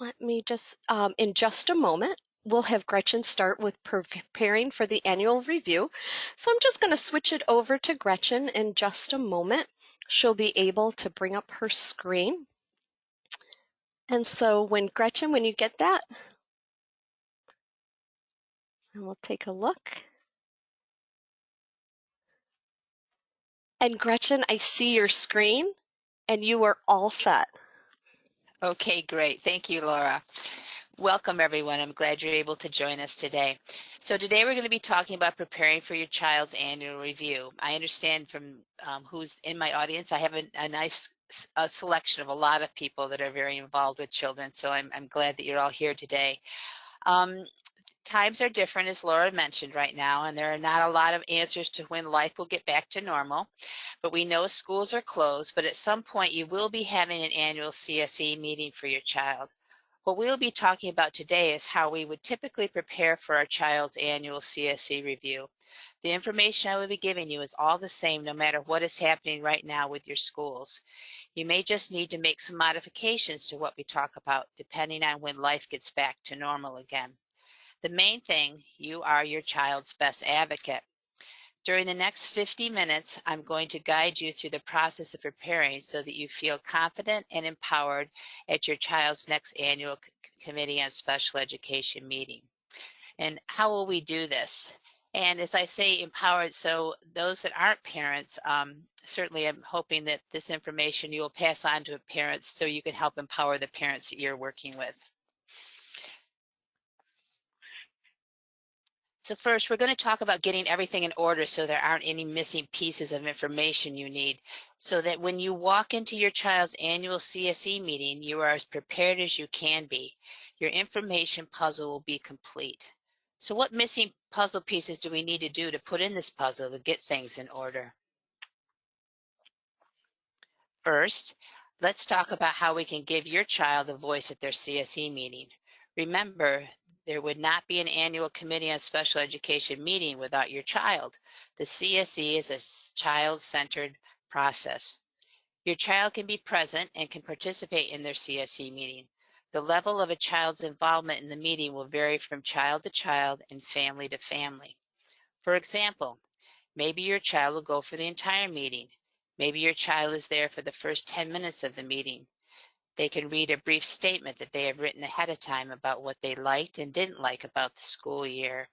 let me just, in just a moment, we'll have Gretchen start with preparing for the annual review. So I'm just going to switch it over to Gretchen in just a moment. She'll be able to bring up her screen. And so Gretchen, when you get that, and we'll take a look. And Gretchen, I see your screen and you are all set. Okay, great. Thank you, Laura. Welcome, everyone. I'm glad you're able to join us today. So today we're going to be talking about preparing for your child's annual review. I understand from who's in my audience, I have a nice selection of a lot of people that are very involved with children, so I'm glad that you're all here today. Times are different, as Laura mentioned right now, and there are not a lot of answers to when life will get back to normal. But we know schools are closed, but at some point you will be having an annual CSE meeting for your child. What we'll be talking about today is how we would typically prepare for our child's annual CSE review. The information I will be giving you is all the same no matter what is happening right now with your schools. You may just need to make some modifications to what we talk about depending on when life gets back to normal again. The main thing, you are your child's best advocate. During the next 50 minutes, I'm going to guide you through the process of preparing so that you feel confident and empowered at your child's next annual Committee on Special Education meeting. And how will we do this? And as I say, empowered, so those that aren't parents, certainly I'm hoping that this information you will pass on to parents so you can help empower the parents that you're working with. So first, we're going to talk about getting everything in order so there aren't any missing pieces of information you need, so that when you walk into your child's annual CSE meeting, you are as prepared as you can be. Your information puzzle will be complete. So what missing puzzle pieces do we need to do to put in this puzzle to get things in order? First, let's talk about how we can give your child a voice at their CSE meeting. Remember, there would not be an annual Committee on Special Education meeting without your child. The CSE is a child-centered process. Your child can be present and can participate in their CSE meeting. The level of a child's involvement in the meeting will vary from child to child and family to family. For example, maybe your child will go for the entire meeting. Maybe your child is there for the first 10 minutes of the meeting. They can read a brief statement that they have written ahead of time about what they liked and didn't like about the school year,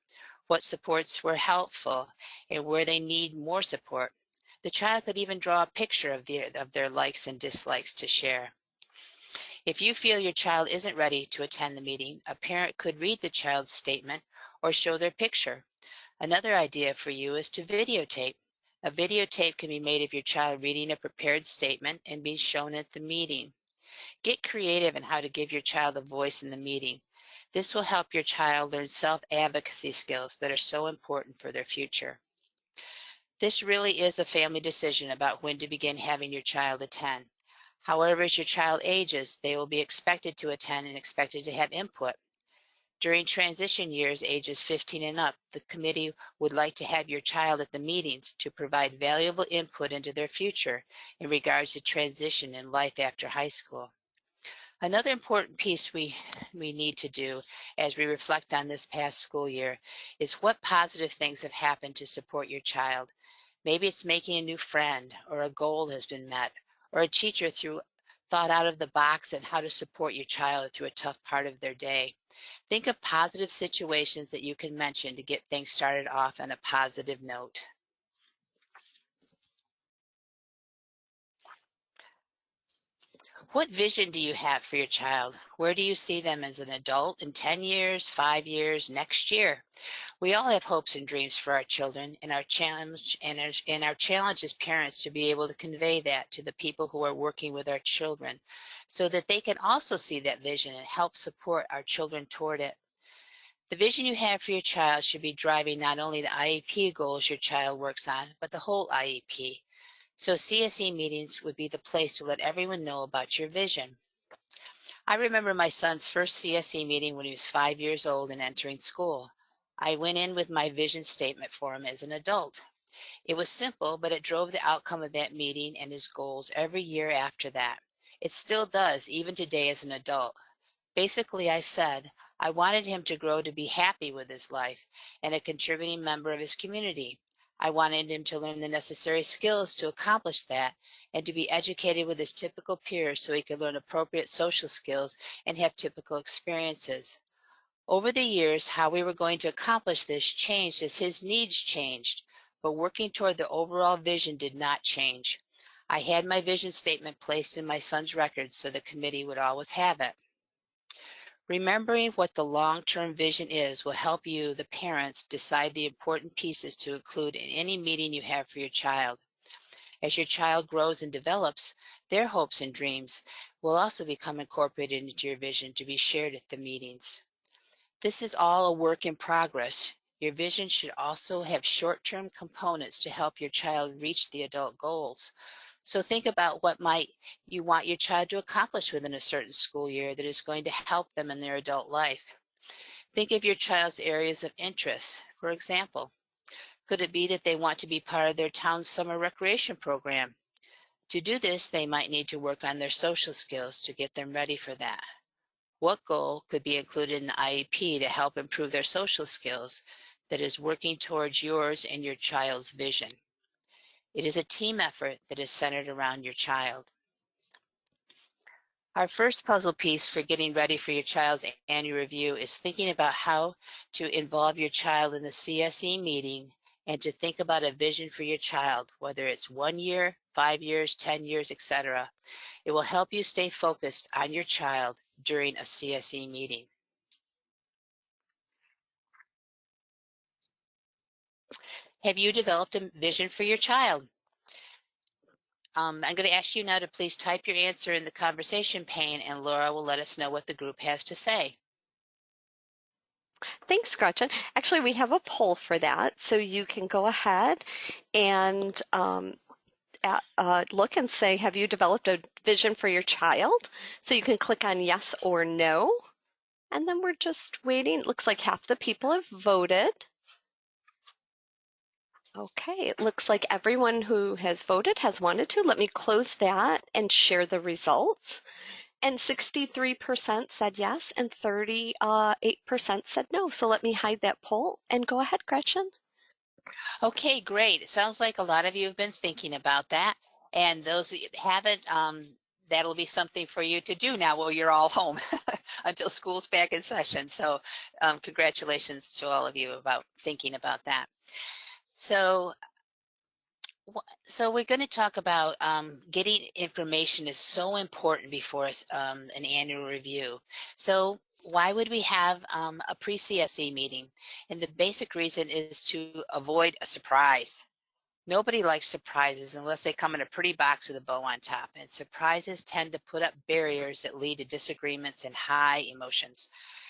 what supports were helpful, and where they need more support. The child could even draw a picture of their likes and dislikes to share. If you feel your child isn't ready to attend the meeting, a parent could read the child's statement or show their picture. Another idea for you is to videotape. A videotape can be made of your child reading a prepared statement and being shown at the meeting. Get creative in how to give your child a voice in the meeting. This will help your child learn self-advocacy skills that are so important for their future. This really is a family decision about when to begin having your child attend. However, as your child ages, they will be expected to attend and expected to have input. During transition years, ages 15 and up, the committee would like to have your child at the meetings to provide valuable input into their future in regards to transition in life after high school. Another important piece we need to do as we reflect on this past school year is what positive things have happened to support your child. Maybe it's making a new friend, or a goal has been met, or a teacher thought out of the box on how to support your child through a tough part of their day. Think of positive situations that you can mention to get things started off on a positive note. What vision do you have for your child? Where do you see them as an adult in 10 years, 5 years, next year? We all have hopes and dreams for our children, and our challenge as parents to be able to convey that to the people who are working with our children so that they can also see that vision and help support our children toward it. The vision you have for your child should be driving not only the IEP goals your child works on, but the whole IEP. So CSE meetings would be the place to let everyone know about your vision. I remember my son's first CSE meeting when he was 5 years old and entering school. I went in with my vision statement for him as an adult. It was simple, but it drove the outcome of that meeting and his goals every year after that. It still does, even today as an adult. Basically, I said I wanted him to grow to be happy with his life and a contributing member of his community. I wanted him to learn the necessary skills to accomplish that and to be educated with his typical peers so he could learn appropriate social skills and have typical experiences. Over the years, how we were going to accomplish this changed as his needs changed, but working toward the overall vision did not change. I had my vision statement placed in my son's records so the committee would always have it. Remembering what the long-term vision is will help you, the parents, decide the important pieces to include in any meeting you have for your child. As your child grows and develops, their hopes and dreams will also become incorporated into your vision to be shared at the meetings. This is all a work in progress. Your vision should also have short-term components to help your child reach the adult goals. So think about what might you want your child to accomplish within a certain school year that is going to help them in their adult life. Think of your child's areas of interest. For example, could it be that they want to be part of their town's summer recreation program? To do this, they might need to work on their social skills to get them ready for that. What goal could be included in the IEP to help improve their social skills that is working towards yours and your child's vision? It is a team effort that is centered around your child. Our first puzzle piece for getting ready for your child's annual review is thinking about how to involve your child in the CSE meeting and to think about a vision for your child, whether it's 1 year, 5 years, 10 years, etc. It will help you stay focused on your child during a CSE meeting. Have you developed a vision for your child? I'm going to ask you now to please type your answer in the conversation pane, and Laura will let us know what the group has to say. Thanks, Gretchen. Actually, we have a poll for that, so you can go ahead and look and say, have you developed a vision for your child? So you can click on yes or no. And then we're just waiting. It looks like half the people have voted. Okay, it looks like everyone who has voted has wanted to. Let me close that and share the results. And 63% said yes, and 38% said no. So let me hide that poll and go ahead, Gretchen. Okay, great. It sounds like a lot of you have been thinking about that. And those that haven't, that'll be something for you to do now while you're all home until school's back in session. So congratulations to all of you about thinking about that. So so we're going to talk about getting information is so important before an annual review. So why would we have a pre-CSE meeting? And the basic reason is to avoid a surprise. Nobody likes surprises unless they come in a pretty box with a bow on top. And surprises tend to put up barriers that lead to disagreements and high emotions.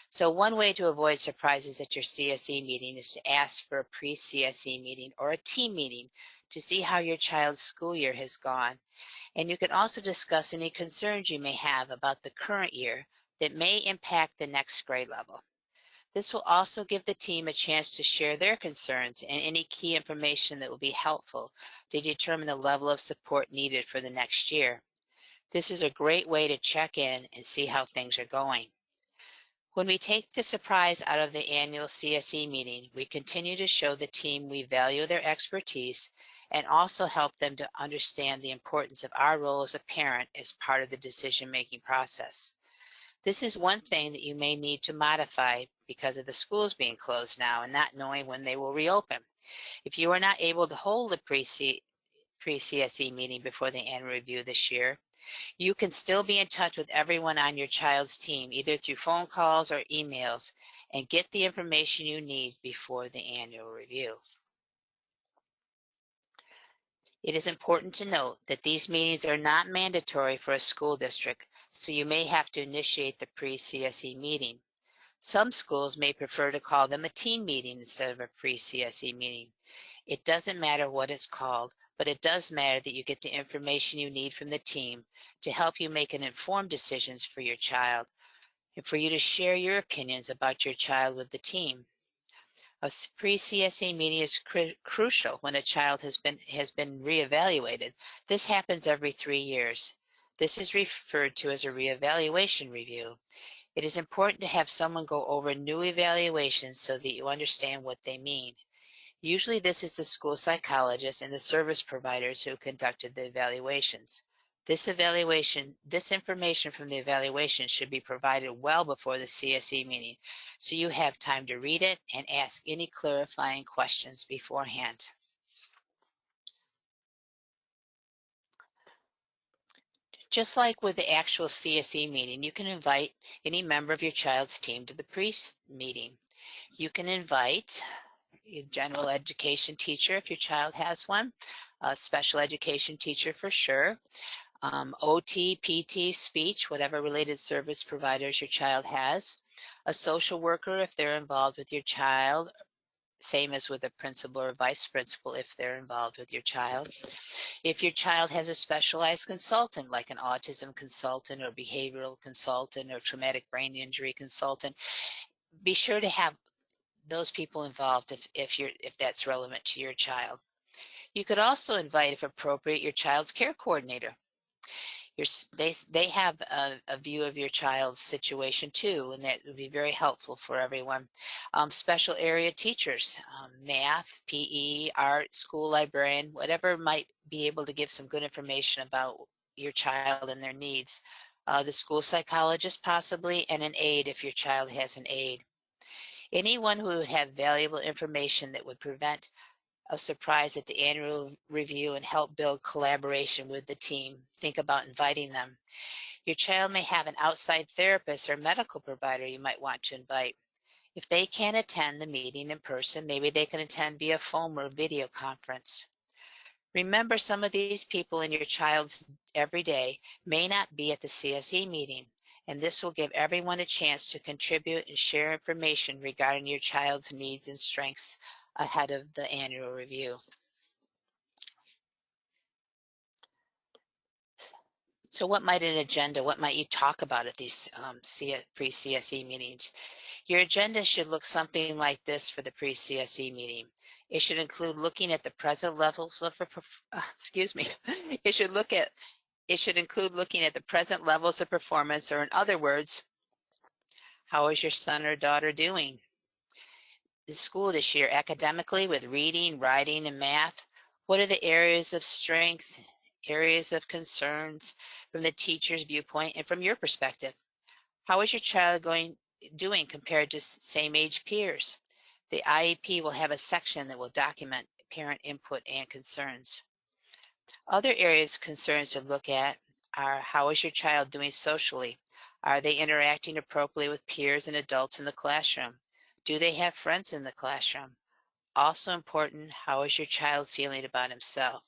So one way to avoid surprises at your CSE meeting is to ask for a pre-CSE meeting or a team meeting to see how your child's school year has gone. And you can also discuss any concerns you may have about the current year that may impact the next grade level. This will also give the team a chance to share their concerns and any key information that will be helpful to determine the level of support needed for the next year. This is a great way to check in and see how things are going. When we take the surprise out of the annual CSE meeting, we continue to show the team we value their expertise and also help them to understand the importance of our role as a parent as part of the decision-making process. This is one thing that you may need to modify because of the schools being closed now and not knowing when they will reopen. If you are not able to hold a pre-CSE meeting before the annual review this year, you can still be in touch with everyone on your child's team, either through phone calls or emails, and get the information you need before the annual review. It is important to note that these meetings are not mandatory for a school district, so you may have to initiate the pre-CSE meeting. Some schools may prefer to call them a team meeting instead of a pre-CSE meeting. It doesn't matter what it's called, but it does matter that you get the information you need from the team to help you make an informed decisions for your child and for you to share your opinions about your child with the team. A pre-CSE meeting is crucial when a child has been reevaluated. This happens every 3 years. This is referred to as a reevaluation review. It is important to have someone go over new evaluations so that you understand what they mean. Usually this is the school psychologist and the service providers who conducted the evaluations. This information from the evaluation should be provided well before the CSE meeting, so you have time to read it and ask any clarifying questions beforehand. Just like with the actual CSE meeting, you can invite any member of your child's team to the pre-meeting. You can invite a general education teacher if your child has one, a special education teacher for sure, OT, PT, speech, whatever related service providers your child has, a social worker if they're involved with your child, same as with a principal or vice principal if they're involved with your child. If your child has a specialized consultant, like an autism consultant or behavioral consultant or traumatic brain injury consultant, be sure to have those people involved if that's relevant to your child. You could also invite, if appropriate, your child's care coordinator. They have a view of your child's situation too, and that would be very helpful for everyone. Special area teachers, math, PE, art, school librarian, whatever might be able to give some good information about your child and their needs. The school psychologist possibly, and an aide if your child has an aide. Anyone who would have valuable information that would prevent a surprise at the annual review and help build collaboration with the team. Think about inviting them. Your child may have an outside therapist or medical provider you might want to invite. If they can't attend the meeting in person, maybe they can attend via phone or video conference. Remember, some of these people in your child's everyday may not be at the CSE meeting, and this will give everyone a chance to contribute and share information regarding your child's needs and strengths ahead of the annual review. So what might you talk about at these pre-CSE meetings? Your agenda should look something like this for the pre-CSE meeting. It should include looking at the present levels of, excuse me, it should include looking at the present levels of performance, or in other words, how is your son or daughter doing in school this year academically with reading, writing, and math? What are the areas of strength, areas of concerns from the teacher's viewpoint and from your perspective? How is your child doing compared to same age peers? The IEP will have a section that will document parent input and concerns. Other areas of concerns to look at are, how is your child doing socially? Are they interacting appropriately with peers and adults in the classroom? Do they have friends in the classroom? Also important, how is your child feeling about himself?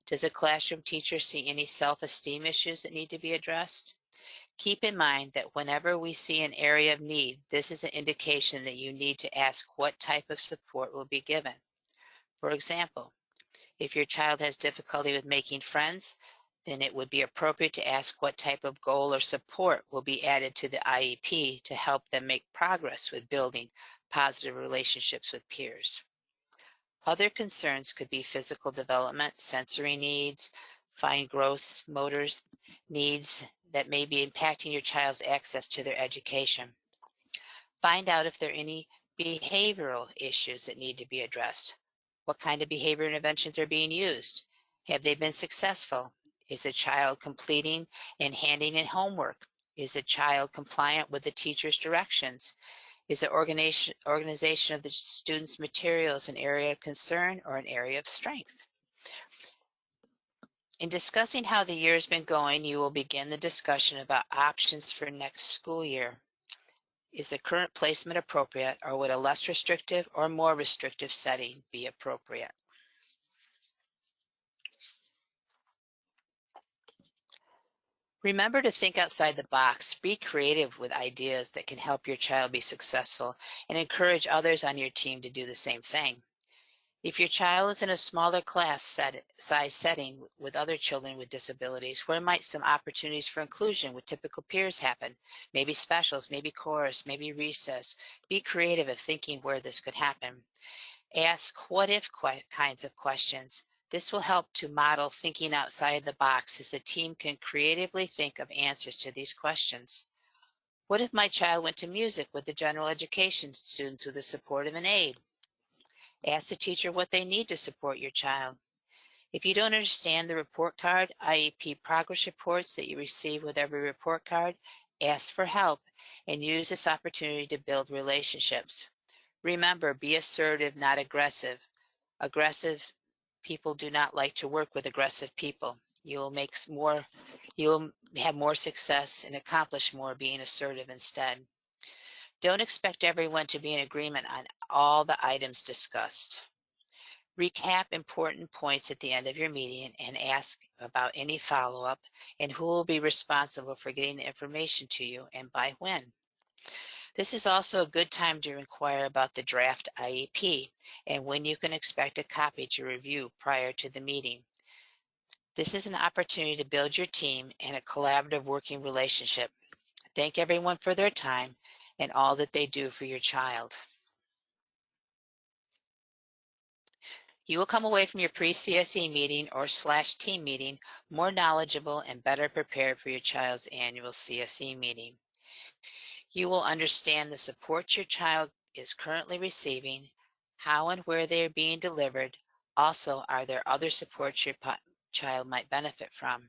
Does a classroom teacher see any self-esteem issues that need to be addressed? Keep in mind that whenever we see an area of need, this is an indication that you need to ask what type of support will be given. For example, if your child has difficulty with making friends, then it would be appropriate to ask what type of goal or support will be added to the IEP to help them make progress with building positive relationships with peers. Other concerns could be physical development, sensory needs, fine gross motors needs that may be impacting your child's access to their education. Find out if there are any behavioral issues that need to be addressed. What kind of behavior interventions are being used? Have they been successful? Is the child completing and handing in homework? Is the child compliant with the teacher's directions? Is the organization of the student's materials an area of concern or an area of strength? In discussing how the year has been going, you will begin the discussion about options for next school year. Is the current placement appropriate, or would a less restrictive or more restrictive setting be appropriate? Remember to think outside the box, be creative with ideas that can help your child be successful, and encourage others on your team to do the same thing. If your child is in a smaller class size setting with other children with disabilities, where might some opportunities for inclusion with typical peers happen? Maybe specials, maybe chorus, maybe recess. Be creative of thinking where this could happen. Ask what if kinds of questions. This will help to model thinking outside the box, as the team can creatively think of answers to these questions. What if my child went to music with the general education students with the support of an aide? Ask the teacher what they need to support your child. If you don't understand the report card, IEP progress reports that you receive with every report card, ask for help and use this opportunity to build relationships. Remember, be assertive, not aggressive. Aggressive people do not like to work with aggressive people. You'll have more success and accomplish more being assertive instead. Don't expect everyone to be in agreement on all the items discussed. Recap important points at the end of your meeting and ask about any follow-up and who will be responsible for getting the information to you and by when. This is also a good time to inquire about the draft IEP and when you can expect a copy to review prior to the meeting. This is an opportunity to build your team and a collaborative working relationship. Thank everyone for their time and all that they do for your child. You will come away from your pre-CSE meeting or /team meeting more knowledgeable and better prepared for your child's annual CSE meeting. You will understand the support your child is currently receiving, how and where they are being delivered. Also, are there other supports your child might benefit from?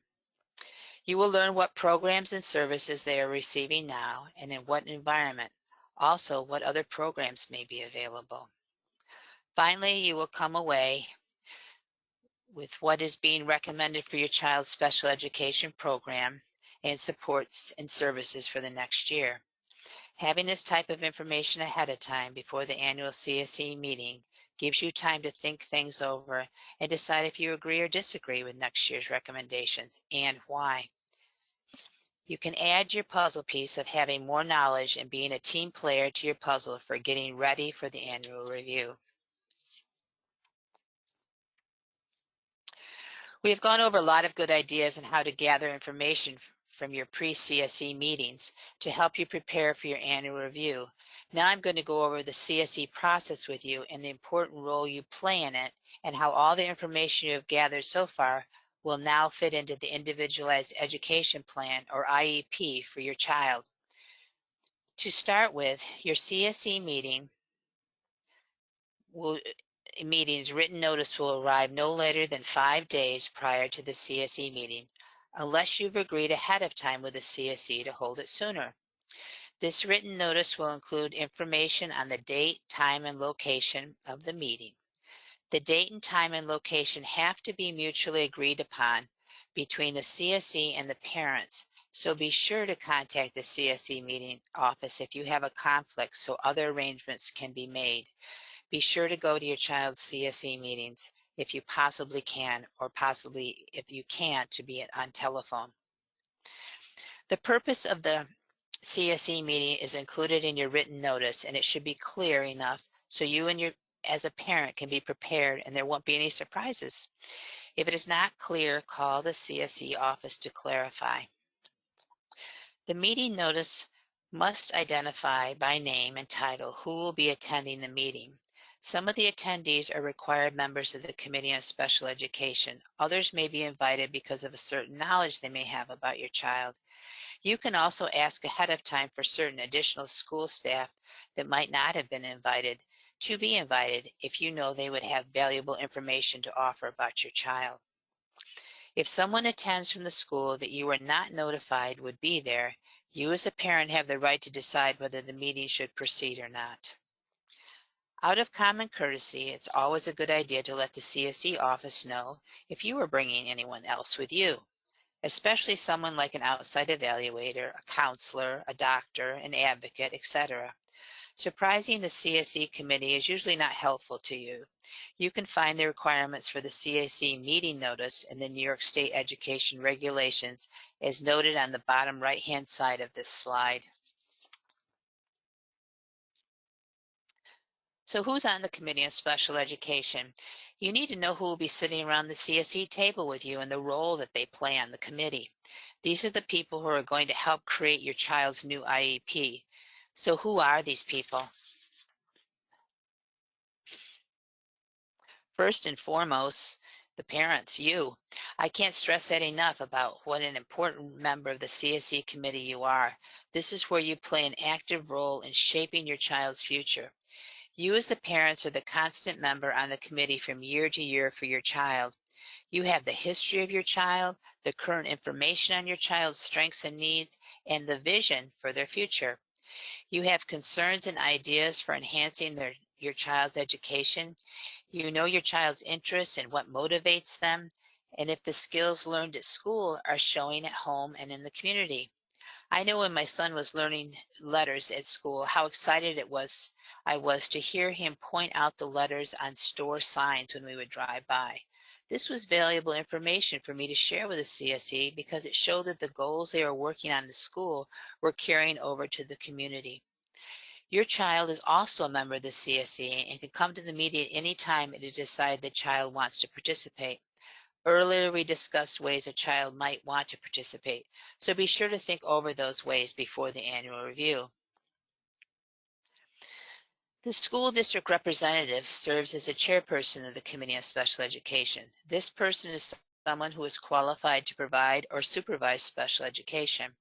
You will learn what programs and services they are receiving now and in what environment. Also, what other programs may be available. Finally, you will come away with what is being recommended for your child's special education program and supports and services for the next year. Having this type of information ahead of time before the annual CSE meeting gives you time to think things over and decide if you agree or disagree with next year's recommendations and why. You can add your puzzle piece of having more knowledge and being a team player to your puzzle for getting ready for the annual review. We have gone over a lot of good ideas on how to gather information from your pre-CSE meetings to help you prepare for your annual review. Now I'm going to go over the CSE process with you and the important role you play in it and how all the information you have gathered so far will now fit into the Individualized Education Plan or IEP for your child. To start with, your CSE meeting's written notice will arrive no later than 5 days prior to the CSE meeting, unless you've agreed ahead of time with the CSE to hold it sooner. This written notice will include information on the date, time, and location of the meeting. The date and time and location have to be mutually agreed upon between the CSE and the parents, so be sure to contact the CSE meeting office if you have a conflict so other arrangements can be made. Be sure to go to your child's CSE meetings if you possibly can, or possibly if you can't, to be on telephone. The purpose of the CSE meeting is included in your written notice, and it should be clear enough so you and your as a parent can be prepared and there won't be any surprises. If it is not clear, call the CSE office to clarify. The meeting notice must identify by name and title who will be attending the meeting. Some of the attendees are required members of the Committee on Special Education. Others may be invited because of a certain knowledge they may have about your child. You can also ask ahead of time for certain additional school staff that might not have been invited to be invited if you know they would have valuable information to offer about your child. If someone attends from the school that you were not notified would be there, you as a parent have the right to decide whether the meeting should proceed or not. Out of common courtesy, it's always a good idea to let the CSE office know if you are bringing anyone else with you, especially someone like an outside evaluator, a counselor, a doctor, an advocate, etc. Surprising the CSE committee is usually not helpful to you. You can find the requirements for the CSE meeting notice in the New York State Education Regulations as noted on the bottom right-hand side of this slide. So who's on the Committee on Special Education? You need to know who will be sitting around the CSE table with you and the role that they play on the committee. These are the people who are going to help create your child's new IEP. So who are these people? First and foremost, The parents, you. I can't stress that enough about what an important member of the CSE committee you are. This is where you play an active role in shaping your child's future. You as the parents are the constant member on the committee from year to year for your child. You have the history of your child, the current information on your child's strengths and needs, and the vision for their future. You have concerns and ideas for enhancing your child's education. You know your child's interests and what motivates them, and if the skills learned at school are showing at home and in the community. I know when my son was learning letters at school, how excited I was to hear him point out the letters on store signs when we would drive by. This was valuable information for me to share with the CSE because it showed that the goals they were working on in school were carrying over to the community. Your child is also a member of the CSE and can come to the meeting at any time it is decided the child wants to participate. Earlier, we discussed ways a child might want to participate, so be sure to think over those ways before the annual review. The school district representative serves as a chairperson of the Committee on Special Education. This person is someone who is qualified to provide or supervise special education,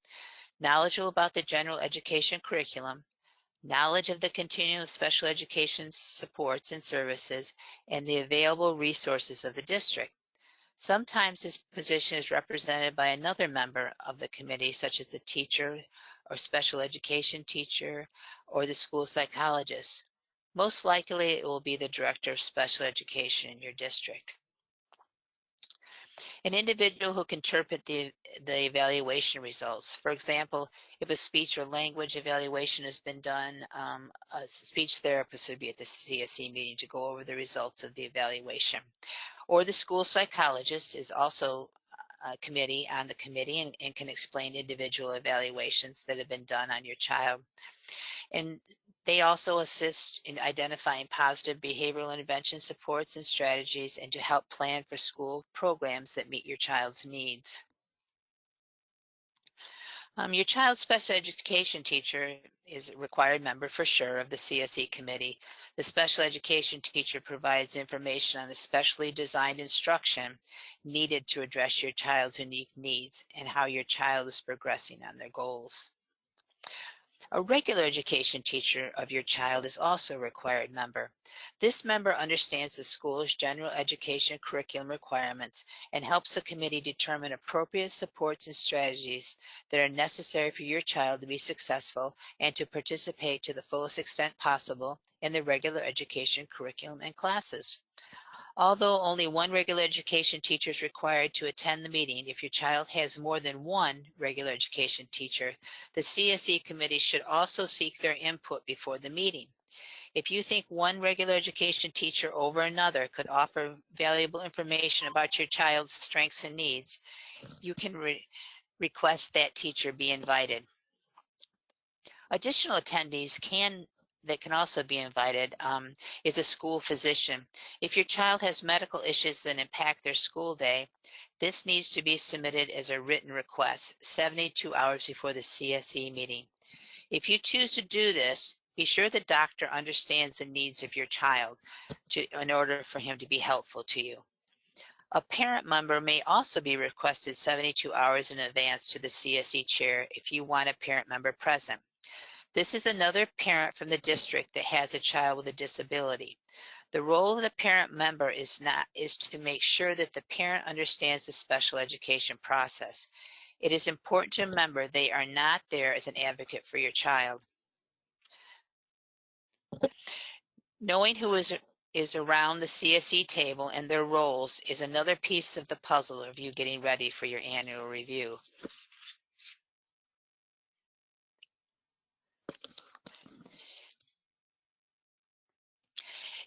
knowledgeable about the general education curriculum, knowledge of the continuum of special education supports and services, and the available resources of the district. Sometimes this position is represented by another member of the committee, such as a teacher or special education teacher or the school psychologist. Most likely it will be the director of special education in your district. An individual who can interpret the evaluation results. For example, if a speech or language evaluation has been done, a speech therapist would be at the CSE meeting to go over the results of the evaluation. Or the school psychologist is also a committee on the committee and can explain individual evaluations that have been done on your child. And they also assist in identifying positive behavioral intervention supports and strategies and to help plan for school programs that meet your child's needs. Your child's special education teacher is a required member for sure of the CSE committee. The special education teacher provides information on the specially designed instruction needed to address your child's unique needs and how your child is progressing on their goals. A regular education teacher of your child is also a required member. This member understands the school's general education curriculum requirements and helps the committee determine appropriate supports and strategies that are necessary for your child to be successful and to participate to the fullest extent possible in the regular education curriculum and classes. Although only one regular education teacher is required to attend the meeting, if your child has more than one regular education teacher, the CSE committee should also seek their input before the meeting. If you think one regular education teacher over another could offer valuable information about your child's strengths and needs, you can request that teacher be invited. Additional attendees that can also be invited is a school physician. If your child has medical issues that impact their school day, this needs to be submitted as a written request 72 hours before the CSE meeting. If you choose to do this, be sure the doctor understands the needs of your child in order for him to be helpful to you. A parent member may also be requested 72 hours in advance to the CSE chair if you want a parent member present. This is another parent from the district that has a child with a disability. The role of the parent member is to make sure that the parent understands the special education process. It is important to remember they are not there as an advocate for your child. Knowing who is around the CSE table and their roles is another piece of the puzzle of you getting ready for your annual review.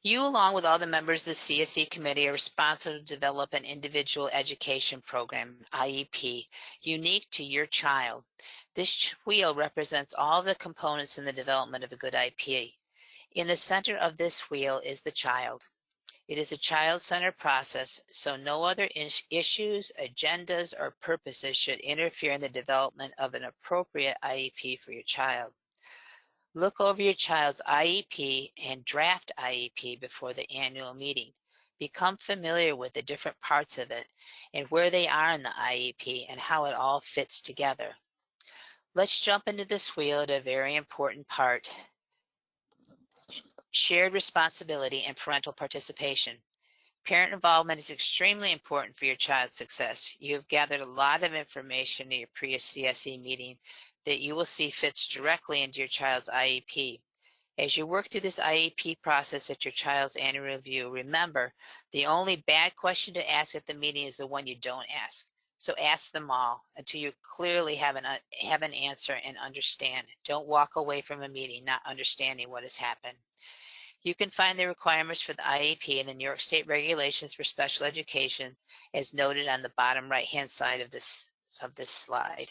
You, along with all the members of the CSE committee, are responsible to develop an individual education program, IEP, unique to your child. This wheel represents all the components in the development of a good IEP. In the center of this wheel is the child. It is a child-centered process, so no other issues, agendas, or purposes should interfere in the development of an appropriate IEP for your child. Look over your child's IEP and draft IEP before the annual meeting. Become familiar with the different parts of it and where they are in the IEP and how it all fits together. Let's jump into this wheel at a very important part: shared responsibility and parental participation. Parent involvement is extremely important for your child's success. You have gathered a lot of information in your pre-CSE meeting that you will see fits directly into your child's IEP. As you work through this IEP process at your child's annual review, remember, the only bad question to ask at the meeting is the one you don't ask. So ask them all until you clearly have an answer and understand. Don't walk away from a meeting not understanding what has happened. You can find the requirements for the IEP in the New York State regulations for special education as noted on the bottom right-hand side of this slide.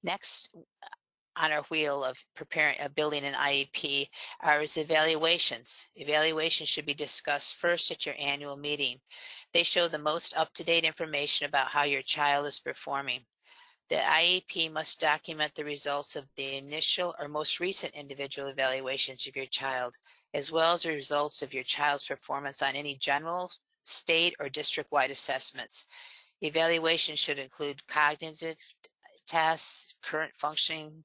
Next on our wheel of building an IEP are evaluations. Evaluations should be discussed first at your annual meeting. They show the most up-to-date information about how your child is performing. The IEP must document the results of the initial or most recent individual evaluations of your child, as well as the results of your child's performance on any general, state, or district-wide assessments. Evaluations should include cognitive tests, current functioning,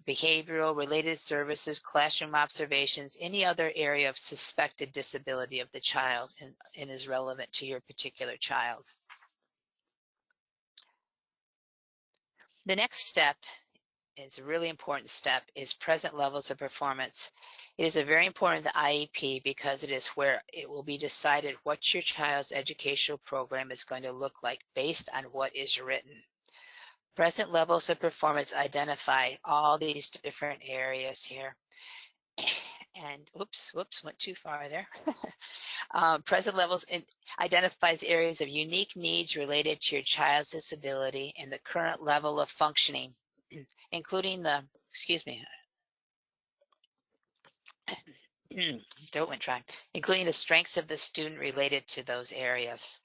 behavioral, related services, classroom observations, any other area of suspected disability of the child and is relevant to your particular child. The next step is a really important step is present levels of performance. It is a very important the IEP because it is where it will be decided what your child's educational program is going to look like based on what is written. Present levels of performance identify all these different areas here. And whoops, went too far there. Present levels identifies areas of unique needs related to your child's disability and the current level of functioning, including the, excuse me, throat went dry, including the strengths of the student related to those areas.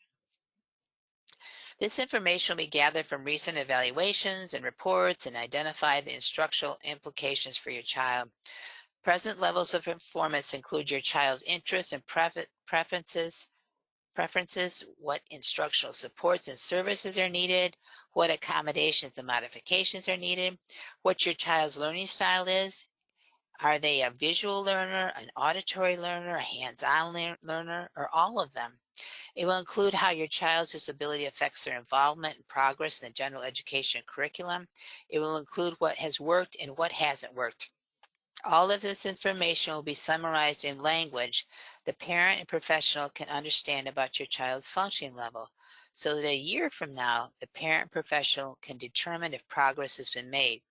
This information will be gathered from recent evaluations and reports and identify the instructional implications for your child. Present levels of performance include your child's interests and preferences, what instructional supports and services are needed, what accommodations and modifications are needed, what your child's learning style is. Are they a visual learner, an auditory learner, a hands-on learner, or all of them? It will include how your child's disability affects their involvement and progress in the general education curriculum. It will include what has worked and what hasn't worked. All of this information will be summarized in language the parent and professional can understand about your child's functioning level, so that a year from now, the parent and professional can determine if progress has been made.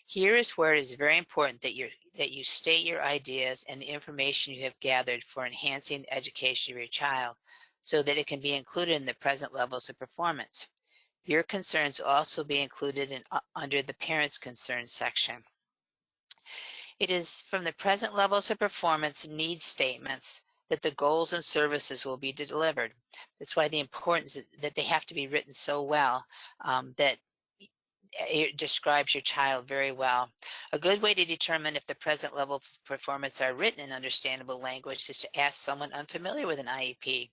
Here is where it is very important that you state your ideas and the information you have gathered for enhancing the education of your child, so that it can be included in the present levels of performance. Your concerns will also be included under the parents' concerns section. It is from the present levels of performance needs statements that the goals and services will be delivered. That's why the importance that they have to be written so well that it describes your child very well. A good way to determine if the present level of performance are written in understandable language is to ask someone unfamiliar with an IEP.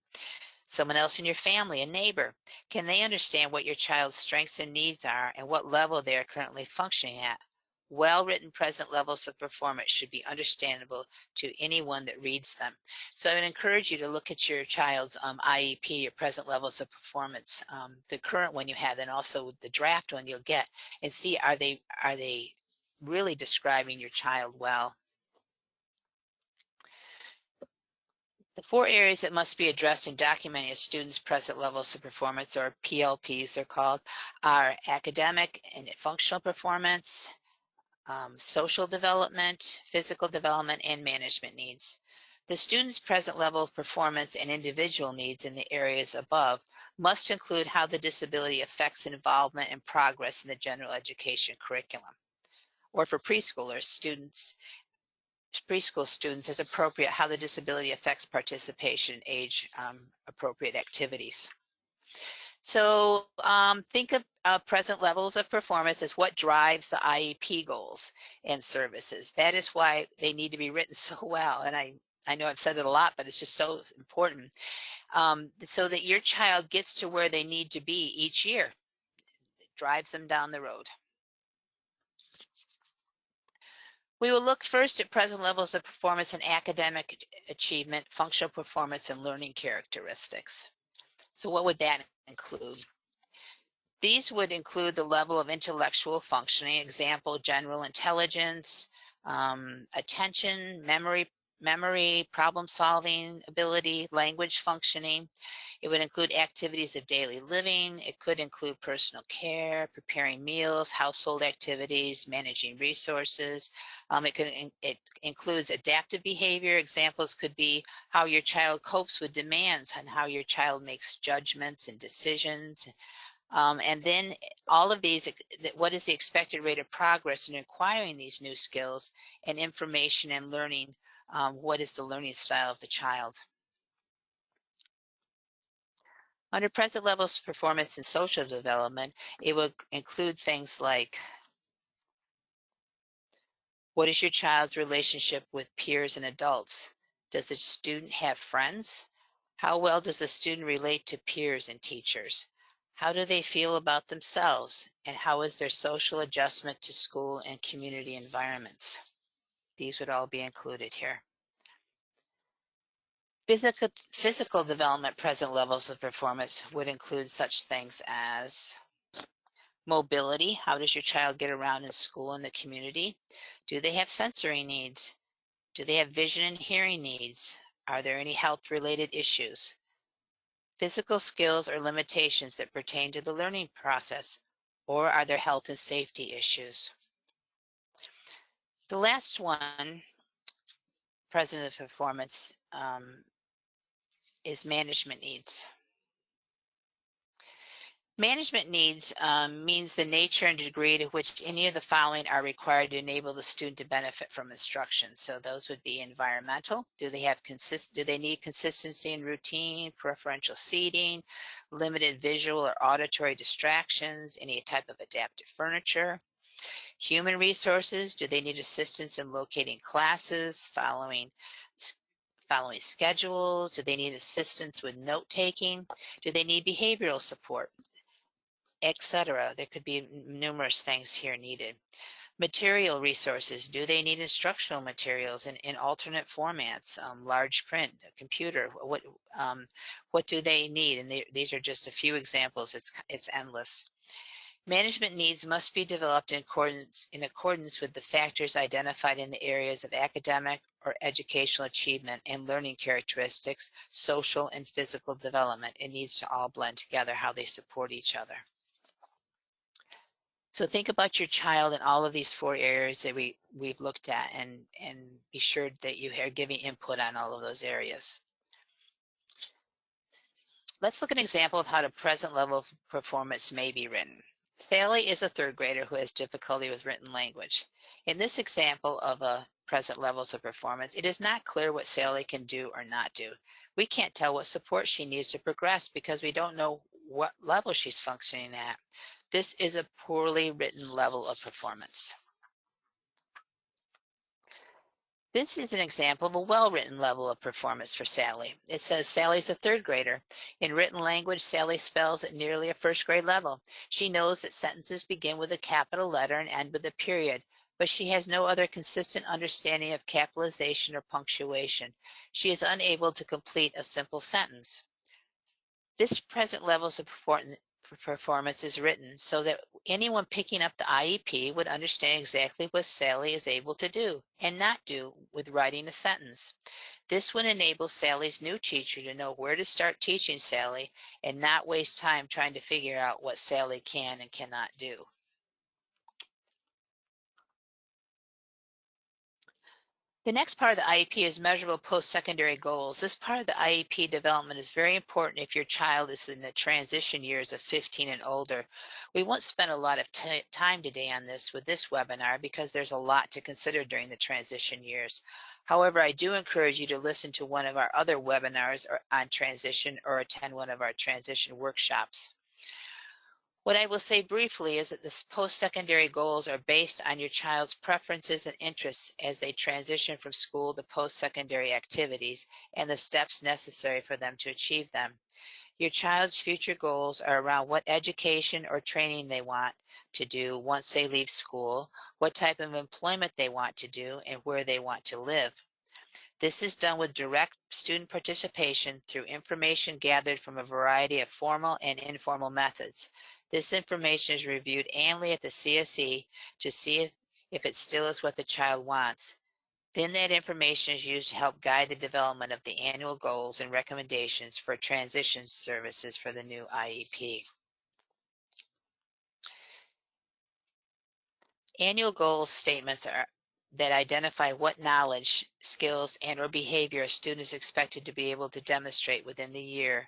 Someone else in your family, a neighbor. Can they understand what your child's strengths and needs are and what level they are currently functioning at? Well-written present levels of performance should be understandable to anyone that reads them. So I would encourage you to look at your child's IEP, your present levels of performance, the current one you have, and also the draft one you'll get, and see are they really describing your child well. The 4 areas that must be addressed in documenting a student's present levels of performance, or PLPs they're called, are academic and functional performance, social development, physical development, and management needs. The student's present level of performance and individual needs in the areas above must include how the disability affects involvement and progress in the general education curriculum. Or for preschool students as appropriate, how the disability affects participation in age appropriate activities. So think of present levels of performance as what drives the IEP goals and services. That is why they need to be written so well. And I I know I've said it a lot, but it's just so important, so that your child gets to where they need to be each year. It drives them down the road. We will look first at present levels of performance in academic achievement, functional performance, and learning characteristics. So what would that include? These would include the level of intellectual functioning, example, general intelligence, attention, memory, problem solving ability, language functioning. It would include activities of daily living. It could include personal care, preparing meals, household activities, managing resources. It includes adaptive behavior. Examples could be how your child copes with demands and how your child makes judgments and decisions. And then all of these, what is the expected rate of progress in acquiring these new skills and information and learning? What is the learning style of the child? Under present levels of performance in social development, it will include things like, what is your child's relationship with peers and adults? Does the student have friends? How well does the student relate to peers and teachers? How do they feel about themselves? And how is their social adjustment to school and community environments? These would all be included here. Physical development present levels of performance would include such things as mobility. How does your child get around in school and the community? Do they have sensory needs? Do they have vision and hearing needs? Are there any health-related issues? Physical skills or limitations that pertain to the learning process, or are there health and safety issues? The last one, present of performance, is management needs. Management needs means the nature and degree to which any of the following are required to enable the student to benefit from instruction. So those would be environmental. Do they need consistency and routine, preferential seating, limited visual or auditory distractions, any type of adaptive furniture? Human resources, do they need assistance in locating classes, following schedules? Do they need assistance with note taking? Do they need behavioral support, etc.? There could be numerous things here needed. Material resources, do they need instructional materials in alternate formats, large print, a computer? What do they need? And these are just a few examples. It's endless. Management needs must be developed in accordance with the factors identified in the areas of academic or educational achievement and learning characteristics, social and physical development. It needs to all blend together, how they support each other. So think about your child in all of these 4 areas that we've looked at, and be sure that you are giving input on all of those areas. Let's look at an example of how the present level of performance may be written. Sally is a 3rd grader who has difficulty with written language. In this example of a present levels of performance, it is not clear what Sally can do or not do. We can't tell what support she needs to progress because we don't know what level she's functioning at. This is a poorly written level of performance. This is an example of a well-written level of performance for Sally. It says Sally's a 3rd grader. In written language, Sally spells at nearly a 1st grade level. She knows that sentences begin with a capital letter and end with a period, but she has no other consistent understanding of capitalization or punctuation. She is unable to complete a simple sentence. This present levels of performance is written so that anyone picking up the IEP would understand exactly what Sally is able to do and not do with writing a sentence. This would enable Sally's new teacher to know where to start teaching Sally and not waste time trying to figure out what Sally can and cannot do. The next part of the IEP is measurable post-secondary goals. This part of the IEP development is very important if your child is in the transition years of 15 and older. We won't spend a lot of time today on this with this webinar because there's a lot to consider during the transition years. However, I do encourage you to listen to one of our other webinars on transition or attend one of our transition workshops. What I will say briefly is that the post-secondary goals are based on your child's preferences and interests as they transition from school to post-secondary activities and the steps necessary for them to achieve them. Your child's future goals are around what education or training they want to do once they leave school, what type of employment they want to do, and where they want to live. This is done with direct student participation through information gathered from a variety of formal and informal methods. This information is reviewed annually at the CSE to see if it still is what the child wants. Then that information is used to help guide the development of the annual goals and recommendations for transition services for the new IEP. Annual goals statements are that identify what knowledge, skills, and/or behavior a student is expected to be able to demonstrate within the year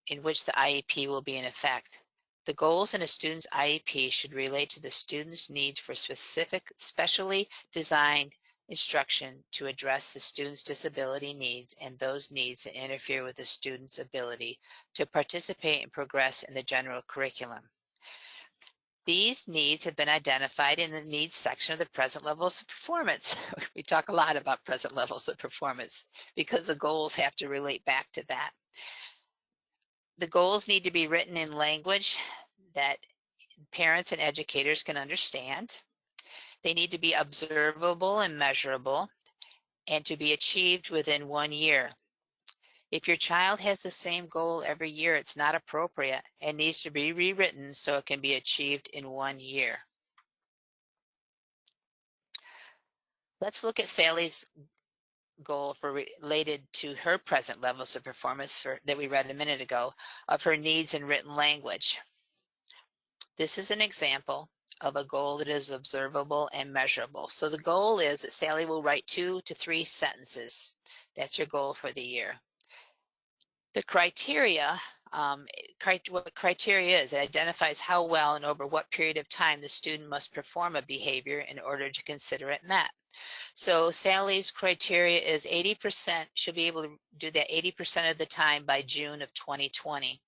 in which the IEP will be in effect. The goals in a student's IEP should relate to the student's need for specific, specially designed instruction to address the student's disability needs and those needs that interfere with the student's ability to participate and progress in the general curriculum. These needs have been identified in the needs section of the present levels of performance. We talk a lot about present levels of performance because the goals have to relate back to that. The goals need to be written in language that parents and educators can understand. They need to be observable and measurable and to be achieved within 1 year. If your child has the same goal every year, it's not appropriate and needs to be rewritten so it can be achieved in 1 year. Let's look at Sally's goal related to her present levels of performance that we read a minute ago of her needs in written language. This is an example of a goal that is observable and measurable. So the goal is that Sally will write 2 to 3 sentences. That's your goal for the year. The criteria, what criteria is, it identifies how well and over what period of time the student must perform a behavior in order to consider it met. So Sally's criteria is 80%, she'll be able to do that 80% of the time by June of 2020.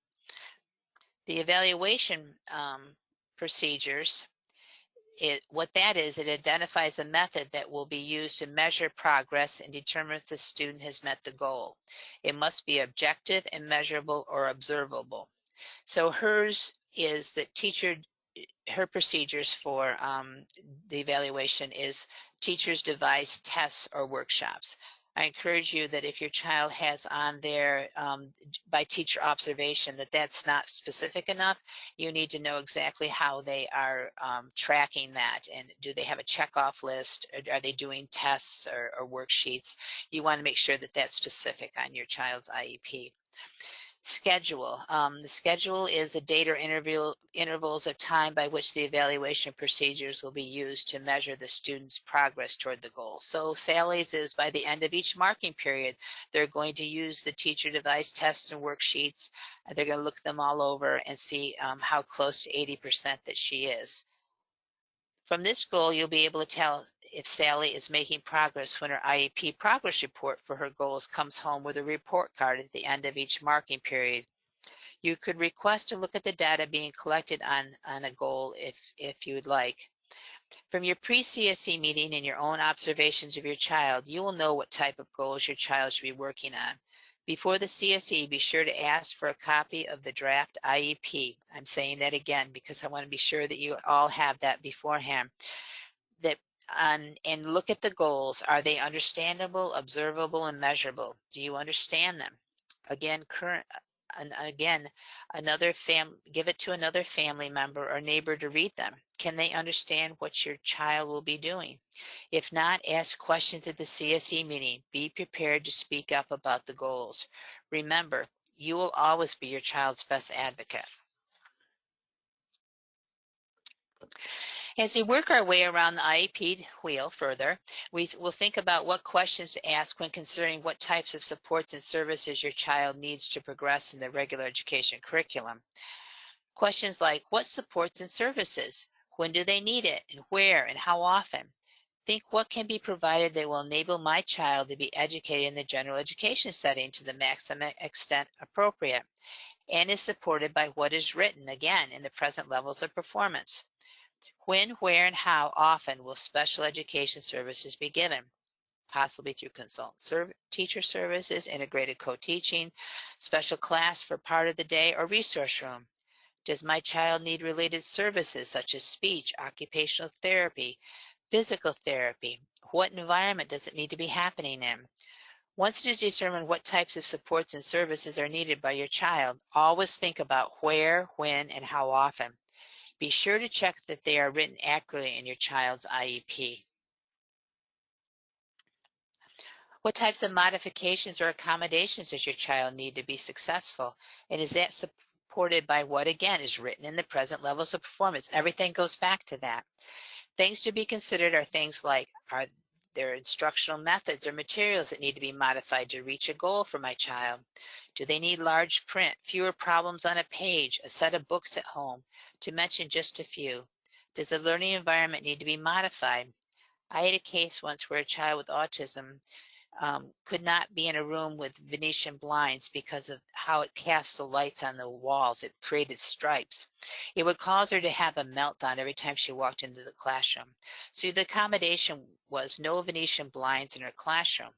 The evaluation procedures, what that is, it identifies a method that will be used to measure progress and determine if the student has met the goal. It must be objective and measurable or observable. So hers is that her procedures for the evaluation is teachers devise tests or workshops. I encourage you that if your child has on there by teacher observation that that's not specific enough, you need to know exactly how they are tracking that, and do they have a checkoff list, or are they doing tests or worksheets? You want to make sure that that's specific on your child's IEP. Schedule. The schedule is a date or intervals of time by which the evaluation procedures will be used to measure the student's progress toward the goal. So Sally's is by the end of each marking period, they're going to use the teacher devised tests and worksheets. They're going to look them all over and see how close to 80% that she is. From this goal, you'll be able to tell if Sally is making progress when her IEP progress report for her goals comes home with a report card at the end of each marking period. You could request to look at the data being collected on a goal if you would like. From your pre-CSE meeting and your own observations of your child, you will know what type of goals your child should be working on. Before the CSE, be sure to ask for a copy of the draft IEP. I'm saying that again because I want to be sure that you all have that beforehand. And look at the goals. Are they understandable, observable, and measurable? Do you understand them? Again, give it to another family member or neighbor to read them. Can they understand what your child will be doing? If not, ask questions at the CSE meeting. Be prepared to speak up about the goals. Remember, you will always be your child's best advocate. As we work our way around the IEP wheel further, we'll think about what questions to ask when considering what types of supports and services your child needs to progress in the regular education curriculum. Questions like, what supports and services? When do they need it? And where and how often? Think what can be provided that will enable my child to be educated in the general education setting to the maximum extent appropriate. and is supported by what is written, again, in the present levels of performance. When, where, and how often will special education services be given? Possibly through teacher services, integrated co-teaching, special class for part of the day, or resource room. Does my child need related services such as speech, occupational therapy, physical therapy? What environment does it need to be happening in? Once it is determined what types of supports and services are needed by your child, always think about where, when, and how often. Be sure to check that they are written accurately in your child's IEP. What types of modifications or accommodations does your child need to be successful? And is that supported by what, again, is written in the present levels of performance? Everything goes back to that. Things to be considered are things like, are there instructional methods or materials that need to be modified to reach a goal for my child? Do they need large print, fewer problems on a page, a set of books at home, to mention just a few? Does the learning environment need to be modified? I had a case once where a child with autism could not be in a room with Venetian blinds because of how it casts the lights on the walls. It created stripes. It would cause her to have a meltdown every time she walked into the classroom. So the accommodation was no Venetian blinds in her classroom.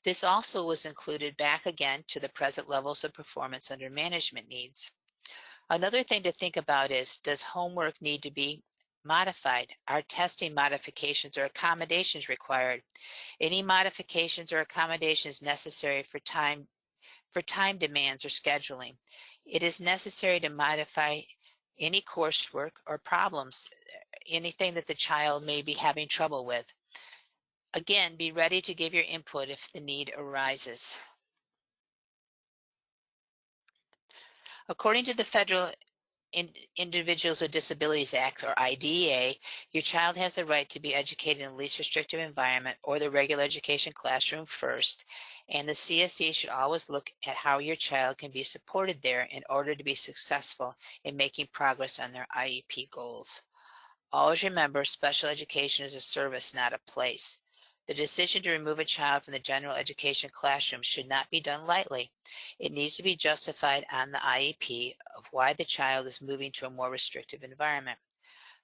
This also was included back again to the present levels of performance under management needs. Another thing to think about is, does homework need to be modified? Are testing modifications or accommodations required? Any modifications or accommodations necessary for time demands or scheduling? It is necessary to modify any coursework or problems, anything that the child may be having trouble with. Again, be ready to give your input if the need arises. According to the Federal Individuals with Disabilities Act, or IDEA, your child has a right to be educated in the least restrictive environment or the regular education classroom first, and the CSE should always look at how your child can be supported there in order to be successful in making progress on their IEP goals. Always remember, special education is a service, not a place. The decision to remove a child from the general education classroom should not be done lightly. It needs to be justified on the IEP of why the child is moving to a more restrictive environment.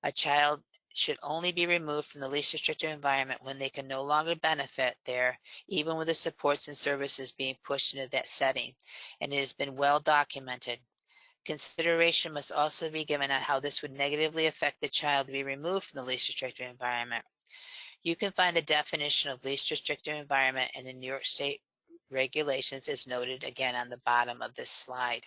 A child should only be removed from the least restrictive environment when they can no longer benefit there, even with the supports and services being pushed into that setting, and it has been well documented. Consideration must also be given on how this would negatively affect the child to be removed from the least restrictive environment. You can find the definition of least restrictive environment in the New York State regulations as noted again on the bottom of this slide.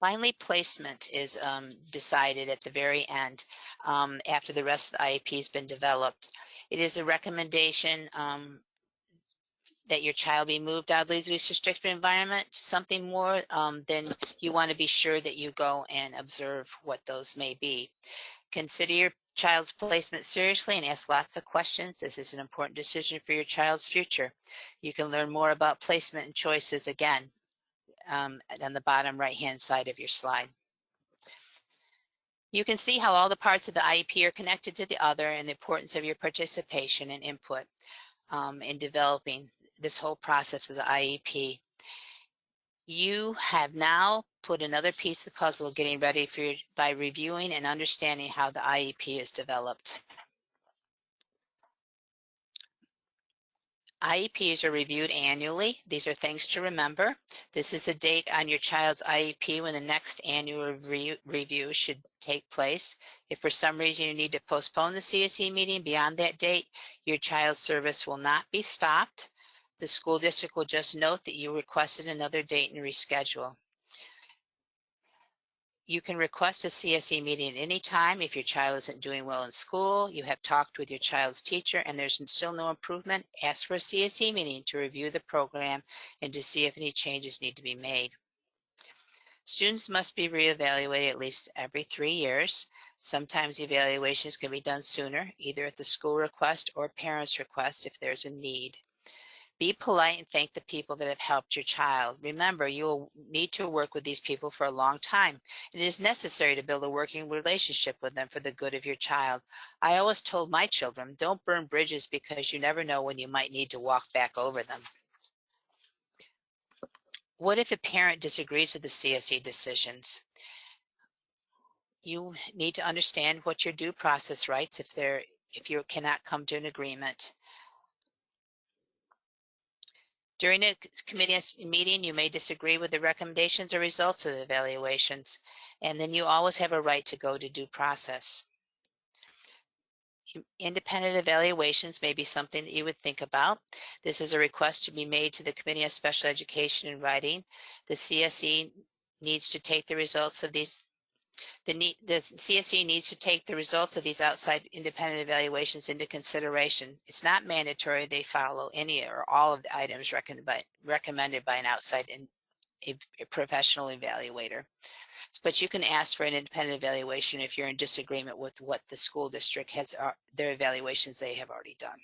Finally, placement is decided at the very end after the rest of the IEP has been developed. It is a recommendation that your child be moved out of the least restrictive environment to something more, then you want to be sure that you go and observe what those may be. Consider your child's placement seriously and ask lots of questions. This is an important decision for your child's future. You can learn more about placement and choices again on the bottom right-hand side of your slide. You can see how all the parts of the IEP are connected to the other and the importance of your participation and input in developing this whole process of the IEP. You have now put another piece of the puzzle getting ready for by reviewing and understanding how the IEP is developed. IEPs are reviewed annually. These are things to remember. This is the date on your child's IEP when the next annual review should take place. If for some reason you need to postpone the CSE meeting beyond that date, your child's service will not be stopped. The school district will just note that you requested another date and reschedule. You can request a CSE meeting at any time if your child isn't doing well in school, you have talked with your child's teacher, and there's still no improvement. Ask for a CSE meeting to review the program and to see if any changes need to be made. Students must be reevaluated at least every 3 years. Sometimes evaluations can be done sooner, either at the school request or parents' request if there's a need. Be polite and thank the people that have helped your child. Remember, you will need to work with these people for a long time. It is necessary to build a working relationship with them for the good of your child. I always told my children, don't burn bridges because you never know when you might need to walk back over them. What if a parent disagrees with the CSE decisions? You need to understand what your due process rights if you cannot come to an agreement. During a committee meeting, you may disagree with the recommendations or results of the evaluations, and then you always have a right to go to due process. Independent evaluations may be something that you would think about. This is a request to be made to the Committee on Special Education in writing. The CSE needs to take the results of these the CSE needs to take the results of these outside independent evaluations into consideration. It's not mandatory they follow any or all of the items recommended by an outside a professional evaluator. But you can ask for an independent evaluation if you're in disagreement with what the school district has, their evaluations they have already done.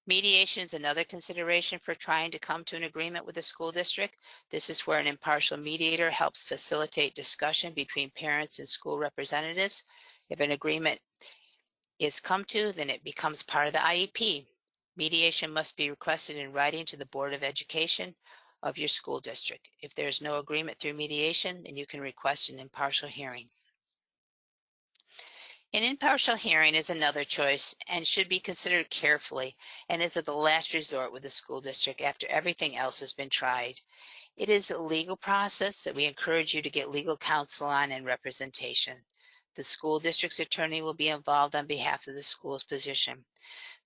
Mediation is another consideration for trying to come to an agreement with the school district. This is where an impartial mediator helps facilitate discussion between parents and school representatives. If an agreement is come to, then it becomes part of the IEP. Mediation must be requested in writing to the Board of Education of your school district. If there is no agreement through mediation, then you can request an impartial hearing. An impartial hearing is another choice and should be considered carefully and is at the last resort with the school district after everything else has been tried. It is a legal process that we encourage you to get legal counsel on and representation. The school district's attorney will be involved on behalf of the school's position.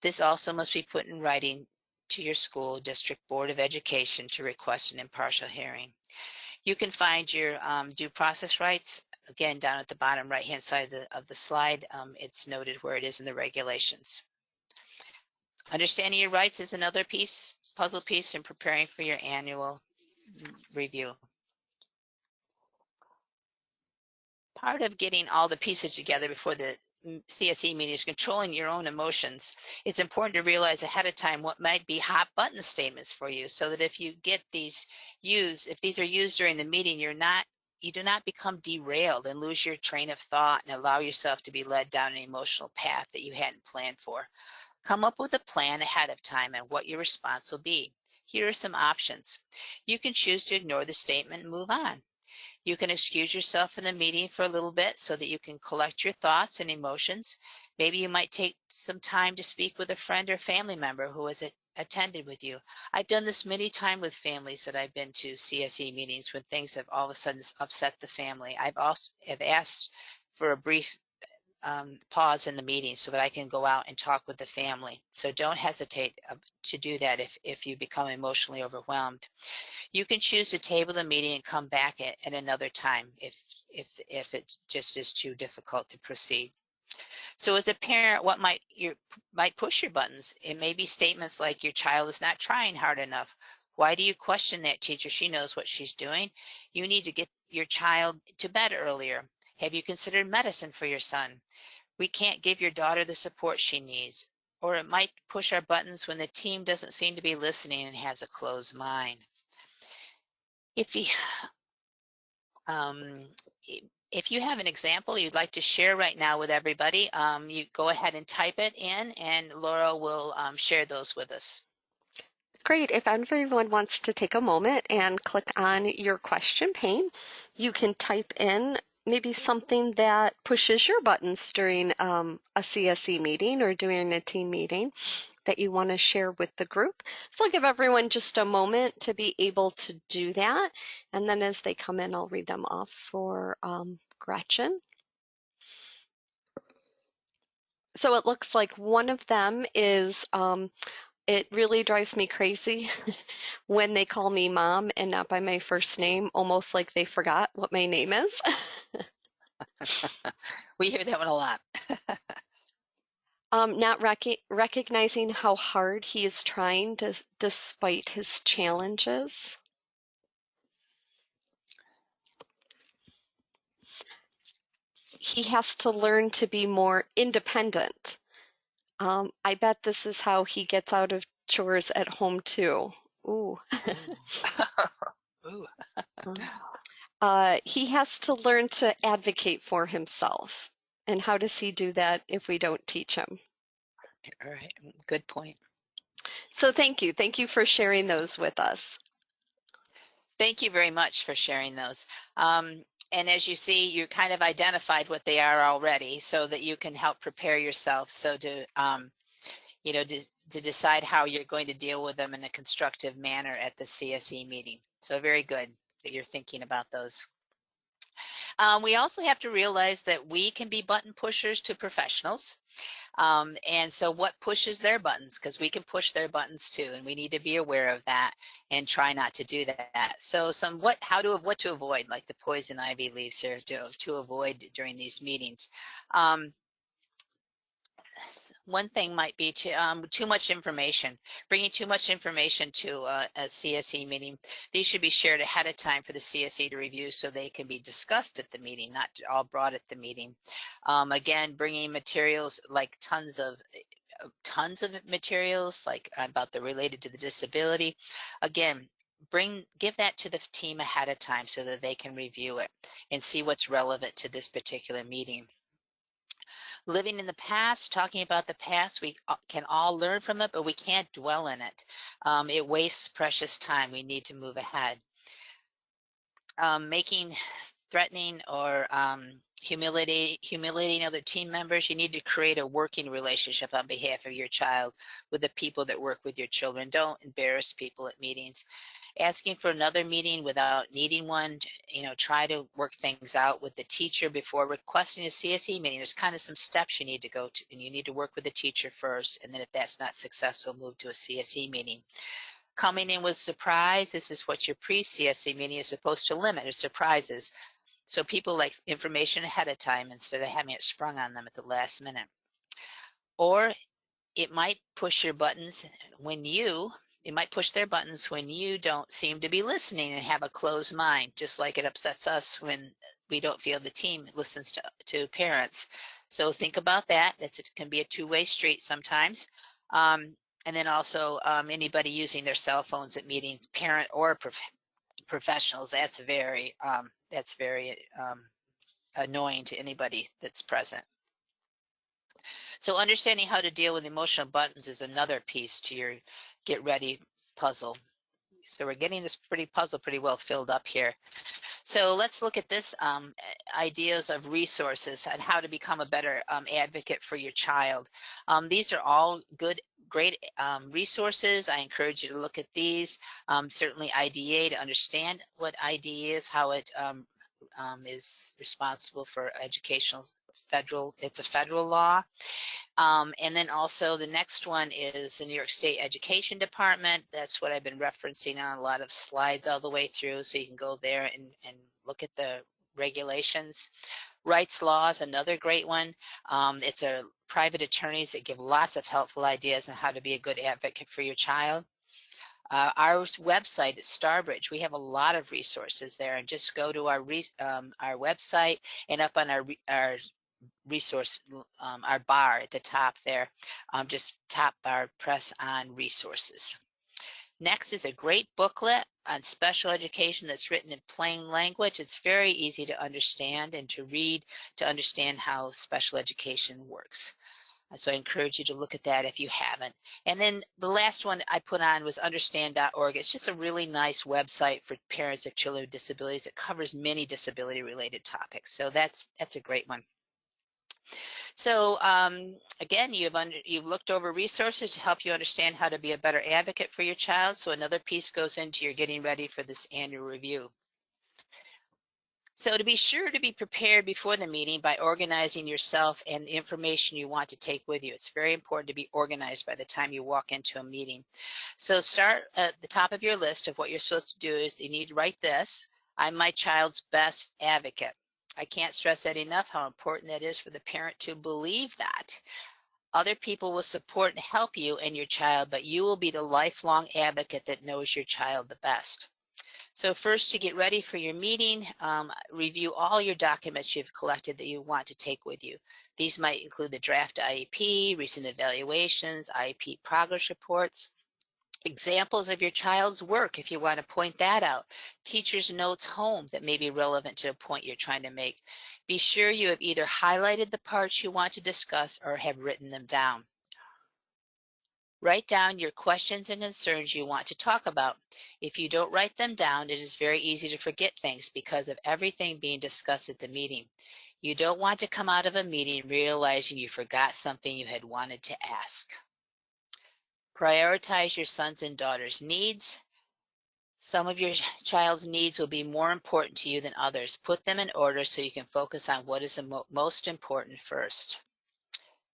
This also must be put in writing to your school district Board of Education to request an impartial hearing. You can find your due process rights again down at the bottom right hand side of the slide. It's noted where it is in the regulations. Understanding your rights is another puzzle piece in preparing for your annual review. Part of getting all the pieces together before the CSE meeting is controlling your own emotions. It's important to realize ahead of time what might be hot button statements for you so that if you get these if these are used during the meeting, you do not become derailed and lose your train of thought and allow yourself to be led down an emotional path that you hadn't planned for. Come up with a plan ahead of time and what your response will be. Here are some options. You can choose to ignore the statement and move on. You can excuse yourself from the meeting for a little bit so that you can collect your thoughts and emotions. Maybe you might take some time to speak with a friend or family member who has attended with you. I've done this many times with families that I've been to CSE meetings when things have all of a sudden upset the family. I've also asked for a brief pause in the meeting so that I can go out and talk with the family. So don't hesitate to do that if you become emotionally overwhelmed. You can choose to table the meeting and come back at another time if it just is too difficult to proceed. So as a parent, what might push your buttons? It may be statements like your child is not trying hard enough. Why do you question that teacher? She knows what she's doing. You need to get your child to bed earlier. Have you considered medicine for your son? We can't give your daughter the support she needs. Or it might push our buttons when the team doesn't seem to be listening and has a closed mind. If you, um, if you have an example you'd like to share right now with everybody, you go ahead and type it in and Laura will share those with us. Great. If everyone wants to take a moment and click on your question pane, you can type in maybe something that pushes your buttons during a CSE meeting or during a team meeting that you want to share with the group. So I'll give everyone just a moment to be able to do that. And then as they come in, I'll read them off for Gretchen. So it looks like one of them is it really drives me crazy when they call me mom and not by my first name, almost like they forgot what my name is. We hear that one a lot. Not recognizing how hard he is trying despite his challenges. He has to learn to be more independent. I bet this is how he gets out of chores at home too. Ooh. Ooh. Ooh. He has to learn to advocate for himself. And how does he do that if we don't teach him? All right. Good point. So thank you. Thank you for sharing those with us. Thank you very much for sharing those. And as you see, you kind of identified what they are already so that you can help prepare yourself. So to decide how you're going to deal with them in a constructive manner at the CSE meeting. So very good that you're thinking about those. We also have to realize that we can be button pushers to professionals. And so what pushes their buttons? Because we can push their buttons too, and we need to be aware of that and try not to do that. So what to avoid, like the poison ivy leaves here to avoid during these meetings. One thing might be too much information, bringing too much information to a CSE meeting. These should be shared ahead of time for the CSE to review so they can be discussed at the meeting, not all brought at the meeting. Again, bringing materials like tons of materials like about the related to the disability. Again, give that to the team ahead of time so that they can review it and see what's relevant to this particular meeting. Living in the past, talking about the past, we can all learn from it, but we can't dwell in it. It wastes precious time. We need to move ahead. Making threatening or humiliating other team members, you need to create a working relationship on behalf of your child with the people that work with your children. Don't embarrass people at meetings. Asking for another meeting without needing one, try to work things out with the teacher before requesting a CSE meeting. There's kind of some steps you need to go to, and you need to work with the teacher first, and then if that's not successful, move to a CSE meeting. Coming in with surprise, this is what your pre-CSE meeting is supposed to limit, is surprises. So people like information ahead of time instead of having it sprung on them at the last minute. Or it might push your buttons it might push their buttons when you don't seem to be listening and have a closed mind, just like it upsets us when we don't feel the team listens to parents. So think about that. It can be a two-way street sometimes. And then also anybody using their cell phones at meetings, parent or professionals, that's very annoying to anybody that's present. So understanding how to deal with emotional buttons is another piece to your get ready puzzle. So we're getting this puzzle pretty well filled up here. So let's look at this ideas of resources and how to become a better advocate for your child. These are all great resources. I encourage you to look at these. Certainly IDEA, to understand what IDEA is, how it is responsible for it's a federal law. And then also the next one is the New York State Education Department. That's what I've been referencing on a lot of slides all the way through. So you can go there and look at the regulations. Rights law is another great one. It's a private attorneys that give lots of helpful ideas on how to be a good advocate for your child. Our website is Starbridge. We have a lot of resources there, and just go to our website, and up on our resource, our bar at the top there, just top bar, press on resources. Next is a great booklet on special education that's written in plain language. It's very easy to understand and to read to understand how special education works. So I encourage you to look at that if you haven't. And then the last one I put on was understand.org. It's just a really nice website for parents of children with disabilities. It covers many disability related topics. So that's a great one. So again, you've looked over resources to help you understand how to be a better advocate for your child. So another piece goes into your getting ready for this annual review. So to be sure to be prepared before the meeting by organizing yourself and the information you want to take with you. It's very important to be organized by the time you walk into a meeting. So start at the top of your list of what you're supposed to do is you need to write this. I'm my child's best advocate. I can't stress that enough, how important that is for the parent to believe that. Other people will support and help you and your child, but you will be the lifelong advocate that knows your child the best. So first, to get ready for your meeting, review all your documents you've collected that you want to take with you. These might include the draft IEP, recent evaluations, IEP progress reports. Examples of your child's work, if you want to point that out. Teachers' notes home that may be relevant to a point you're trying to make. Be sure you have either highlighted the parts you want to discuss or have written them down. Write down your questions and concerns you want to talk about. If you don't write them down, it is very easy to forget things because of everything being discussed at the meeting. You don't want to come out of a meeting realizing you forgot something you had wanted to ask. Prioritize your sons and daughters' needs. Some of your child's needs will be more important to you than others. Put them in order so you can focus on what is the most important first.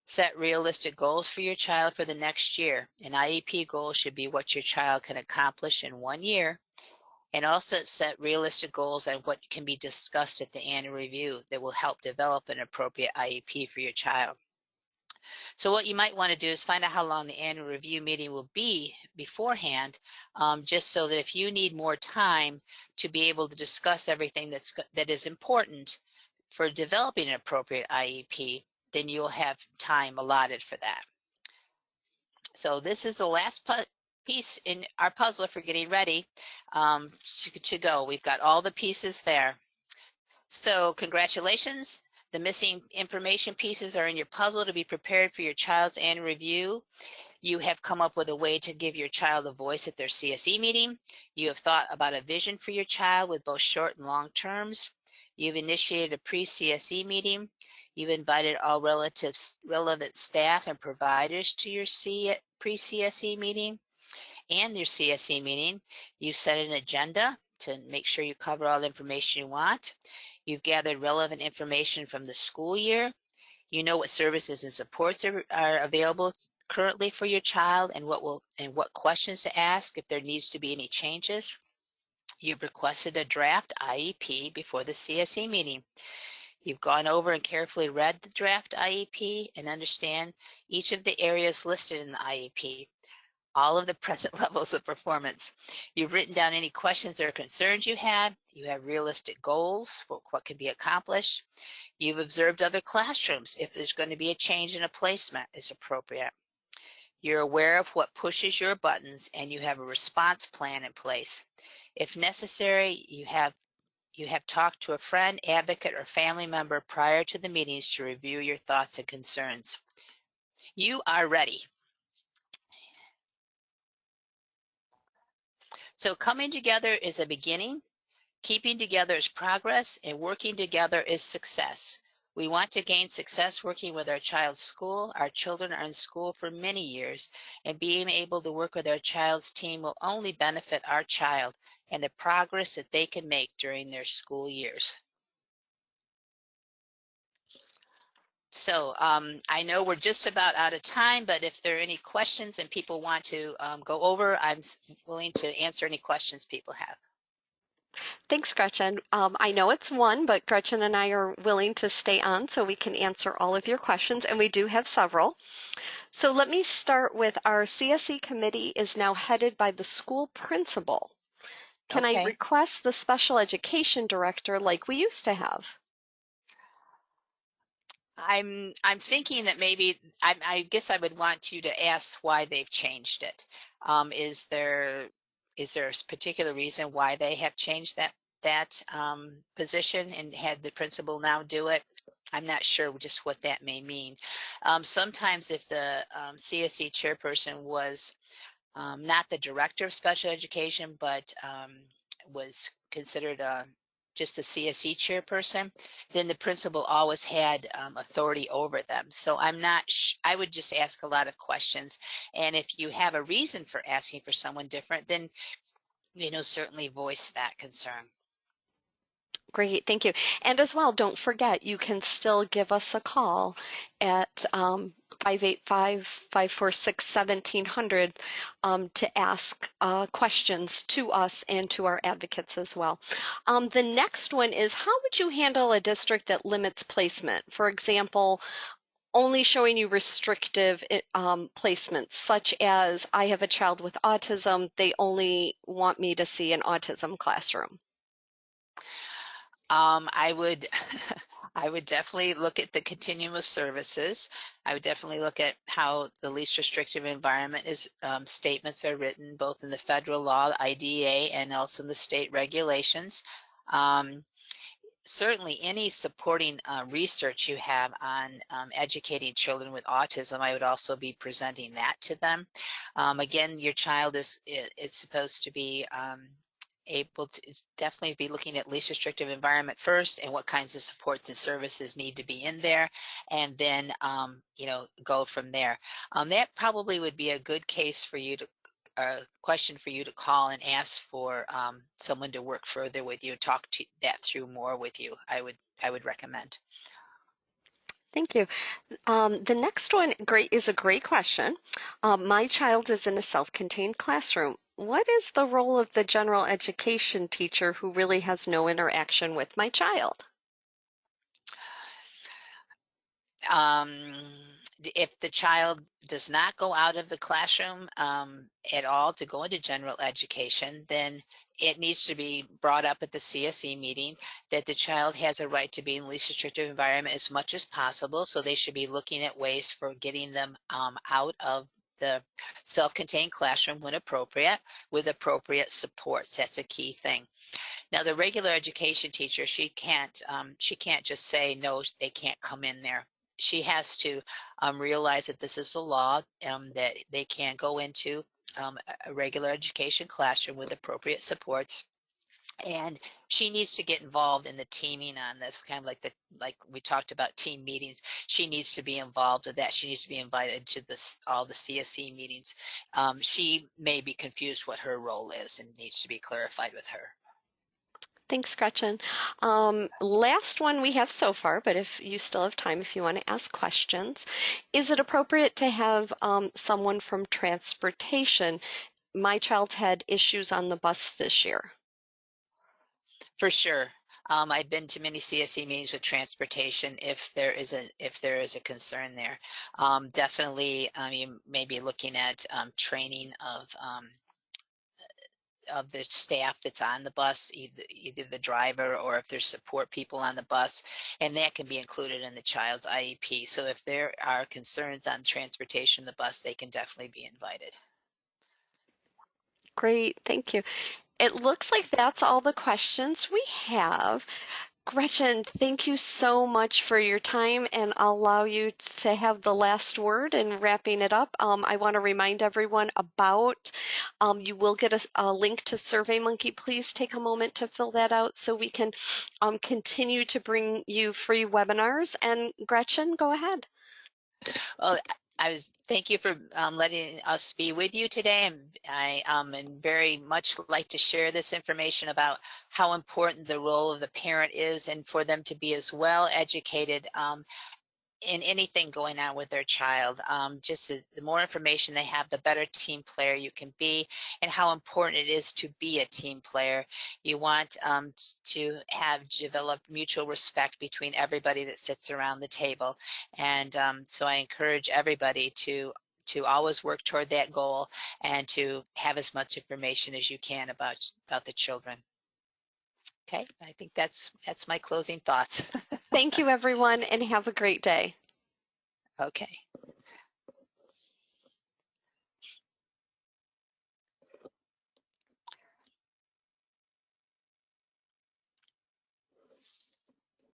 Set realistic goals for your child for the next year. An IEP goal should be what your child can accomplish in 1 year, and also set realistic goals on what can be discussed at the annual review that will help develop an appropriate IEP for your child. So what you might want to do is find out how long the annual review meeting will be beforehand, just so that if you need more time to be able to discuss everything that is important for developing an appropriate IEP, then you'll have time allotted for that. So this is the last piece in our puzzle for getting ready to go. We've got all the pieces there. So congratulations. The missing information pieces are in your puzzle to be prepared for your child's annual review. You have come up with a way to give your child a voice at their CSE meeting. You have thought about a vision for your child with both short and long terms. You've initiated a pre-CSE meeting. You've invited all relevant staff and providers to your pre-CSE meeting and your CSE meeting. You've set an agenda to make sure you cover all the information you want. You've gathered relevant information from the school year. You know what services and supports are available currently for your child and what questions to ask if there needs to be any changes. You've requested a draft IEP before the CSE meeting. You've gone over and carefully read the draft IEP and understand each of the areas listed in the IEP, all of the present levels of performance. You've written down any questions or concerns you had. You have realistic goals for what can be accomplished. You've observed other classrooms if there's going to be a change in a placement is appropriate. You're aware of what pushes your buttons and you have a response plan in place. If necessary, you have talked to a friend, advocate, or family member prior to the meetings to review your thoughts and concerns. You are ready. So coming together is a beginning. Keeping together is progress, and working together is success. We want to gain success working with our child's school. Our children are in school for many years, and being able to work with our child's team will only benefit our child and the progress that they can make during their school years. So I know we're just about out of time, but if there are any questions and people want to go over, I'm willing to answer any questions people have. Thanks, Gretchen. I know it's one, but Gretchen and I are willing to stay on so we can answer all of your questions, and we do have several. So let me start with our CSE committee is now headed by the school principal. Can I Okay. request the special education director like we used to have? I'm thinking that maybe I guess I would want you to ask why they've changed it. Is there a particular reason why they have changed that position and had the principal now do it? I'm not sure just what that may mean. Sometimes if the CSE chairperson was not the director of special education, but was considered just a CSE chairperson, then the principal always had authority over them. So I'm not, I would just ask a lot of questions. And if you have a reason for asking for someone different, then, certainly voice that concern. Great, thank you. And as well, don't forget, you can still give us a call at 585-546-1700 to ask questions to us and to our advocates as well. The next one is, how would you handle a district that limits placement? For example, only showing you restrictive placements, such as I have a child with autism, they only want me to see an autism classroom. I would I would definitely look at the continuum of services. I would definitely look at how the least restrictive environment is statements are written both in the federal law, IDEA, and also in the state regulations. Um, Certainly any supporting research you have on educating children with autism, I would also be presenting that to them. Again, your child is supposed to be able to definitely be looking at least restrictive environment first and what kinds of supports and services need to be in there, and then go from there. That probably would be a good case for you to a question for you to call and ask for someone to work further with you, talk to that through more with you. I would recommend. Thank you. The next one is a great question. My child is in a self-contained classroom. What is the role of the general education teacher who really has no interaction with my child? Um, if the child does not go out of the classroom at all to go into general education, then it needs to be brought up at the CSE meeting that the child has a right to be in least restrictive environment as much as possible. So they should be looking at ways for getting them out of the self-contained classroom when appropriate, with appropriate supports. That's a key thing. Now, the regular education teacher, she can't just say no, they can't come in there. She has to realize that this is a law, that they can go into a regular education classroom with appropriate supports. And she needs to get involved in the teaming on this, kind of like we talked about team meetings. She needs to be involved with that. She needs to be invited to all the CSE meetings. She may be confused what her role is and needs to be clarified with her. Thanks, Gretchen. Last one we have so far, but if you still have time, if you want to ask questions, is it appropriate to have someone from transportation? My child had issues on the bus this year. For sure. I've been to many CSE meetings with transportation if there is a concern there. Definitely, you may be looking at training of the staff that's on the bus, either the driver or if there's support people on the bus, and that can be included in the child's IEP. So if there are concerns on transportation, the bus, they can definitely be invited. Great, thank you. It looks like that's all the questions we have. Gretchen, thank you so much for your time, and I'll allow you to have the last word in wrapping it up. I want to remind everyone about you will get a link to SurveyMonkey. Please take a moment to fill that out so we can continue to bring you free webinars. And Gretchen, go ahead. Well, thank you for letting us be with you today, and I and very much like to share this information about how important the role of the parent is, and for them to be as well educated in anything going on with their child. The more information they have, the better team player you can be, and how important it is to be a team player. You want to have developed mutual respect between everybody that sits around the table. And so I encourage everybody to always work toward that goal and to have as much information as you can about the children. Okay, I think that's my closing thoughts. Thank you, everyone, and have a great day. Okay.